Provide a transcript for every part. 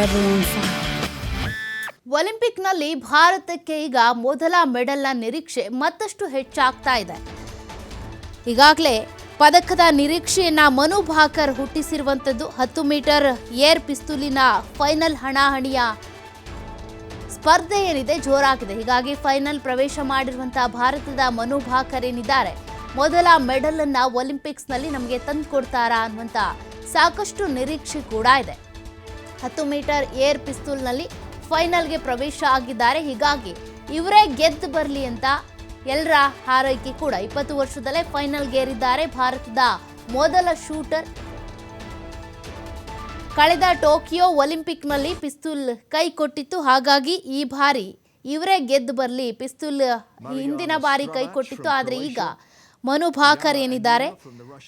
everyone fine. ಒಲಿಂಪಿಕ್ನಲ್ಲಿ ಭಾರತಕ್ಕೆ ಈಗ ಮೊದಲ ಮೆಡಲ್ನ ನಿರೀಕ್ಷೆ ಮತ್ತಷ್ಟು ಹೆಚ್ಚಾಗ್ತಾ ಇದೆ. ಈಗಾಗಲೇ ಪದಕದ ನಿರೀಕ್ಷೆಯನ್ನ ಮನು ಭಾಕರ್ ಹುಟ್ಟಿಸಿರುವಂಥದ್ದು. 10 ಮೀಟರ್ ಏರ್ ಪಿಸ್ತೂಲಿನ ಫೈನಲ್ ಹಣಾಹಣಿಯ ಸ್ಪರ್ಧೆ ಏನಿದೆ ಜೋರಾಗಿದೆ. ಹೀಗಾಗಿ ಫೈನಲ್ ಪ್ರವೇಶ ಮಾಡಿರುವಂತಹ ಭಾರತದ ಮನು ಭಾಕರ್ ಏನಿದ್ದಾರೆ, ಮೊದಲ ಮೆಡಲ್ ಅನ್ನ ಒಲಿಂಪಿಕ್ಸ್ನಲ್ಲಿ ನಮಗೆ ತಂದು ಕೊಡ್ತಾರಾ ಅನ್ನುವಂಥ ಸಾಕಷ್ಟು ನಿರೀಕ್ಷೆ ಕೂಡ ಇದೆ. 10 ಮೀಟರ್ ಏರ್ ಪಿಸ್ತೂಲ್ನಲ್ಲಿ ಫೈನಲ್ಗೆ ಪ್ರವೇಶ ಆಗಿದ್ದಾರೆ. ಹೀಗಾಗಿ ಇವರೇ ಗೆದ್ದು ಬರಲಿ ಅಂತ ಎಲ್ಲರ ಹಾರೈಕೆ ಕೂಡ. 20 ವರ್ಷದಲ್ಲೇ ಫೈನಲ್ಗೇರಿದ್ದಾರೆ ಭಾರತದ ಮೊದಲ ಶೂಟರ್. ಕಳೆದ ಟೋಕಿಯೋ ಒಲಿಂಪಿಕ್ನಲ್ಲಿ ಪಿಸ್ತೂಲ್ ಕೈ ಕೊಟ್ಟಿತ್ತು. ಹಾಗಾಗಿ ಈ ಬಾರಿ ಇವರೇ ಗೆದ್ದು ಬರಲಿ. ಪಿಸ್ತೂಲ್ ಹಿಂದಿನ ಬಾರಿ ಕೈ ಕೊಟ್ಟಿತ್ತು, ಆದರೆ ಈಗ ಮನು ಭಾಕರ್ ಏನಿದ್ದಾರೆ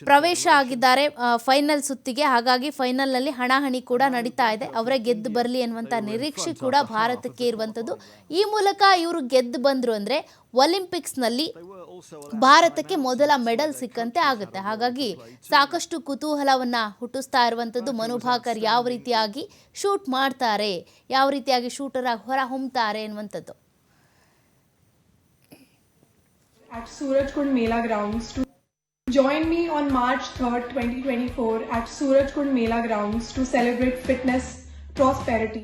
ಪ್ರವೇಶ ಆಗಿದ್ದಾರೆ ಫೈನಲ್ ಸುತ್ತಿಗೆ. ಹಾಗಾಗಿ ಫೈನಲ್ನಲ್ಲಿ ಹಣಾಹಣಿ ಕೂಡ ನಡೀತಾ ಇದೆ. ಅವರೇ ಗೆದ್ದು ಬರಲಿ ಅನ್ನುವಂಥ ನಿರೀಕ್ಷೆ ಕೂಡ ಭಾರತಕ್ಕೆ ಇರುವಂಥದ್ದು. ಈ ಮೂಲಕ ಇವರು ಗೆದ್ದು ಬಂದರು ಅಂದರೆ ಒಲಿಂಪಿಕ್ಸ್ನಲ್ಲಿ ಭಾರತಕ್ಕೆ ಮೊದಲ ಮೆಡಲ್ ಸಿಕ್ಕಂತೆ ಆಗುತ್ತೆ. ಹಾಗಾಗಿ ಸಾಕಷ್ಟು ಕುತೂಹಲವನ್ನು ಹುಟ್ಟಿಸ್ತಾ ಇರುವಂಥದ್ದು. ಮನು ಭಾಕರ್ ಯಾವ ರೀತಿಯಾಗಿ ಶೂಟ್ ಮಾಡ್ತಾರೆ, ಯಾವ ರೀತಿಯಾಗಿ ಶೂಟರ್ ಆಗಿ ಹೊರ ಹೊಮ್ತಾರೆ ಅನ್ನುವಂಥದ್ದು. At Surajkund Mela grounds to join me on March 3rd, 2024 at Surajkund Mela grounds to celebrate fitness, prosperity.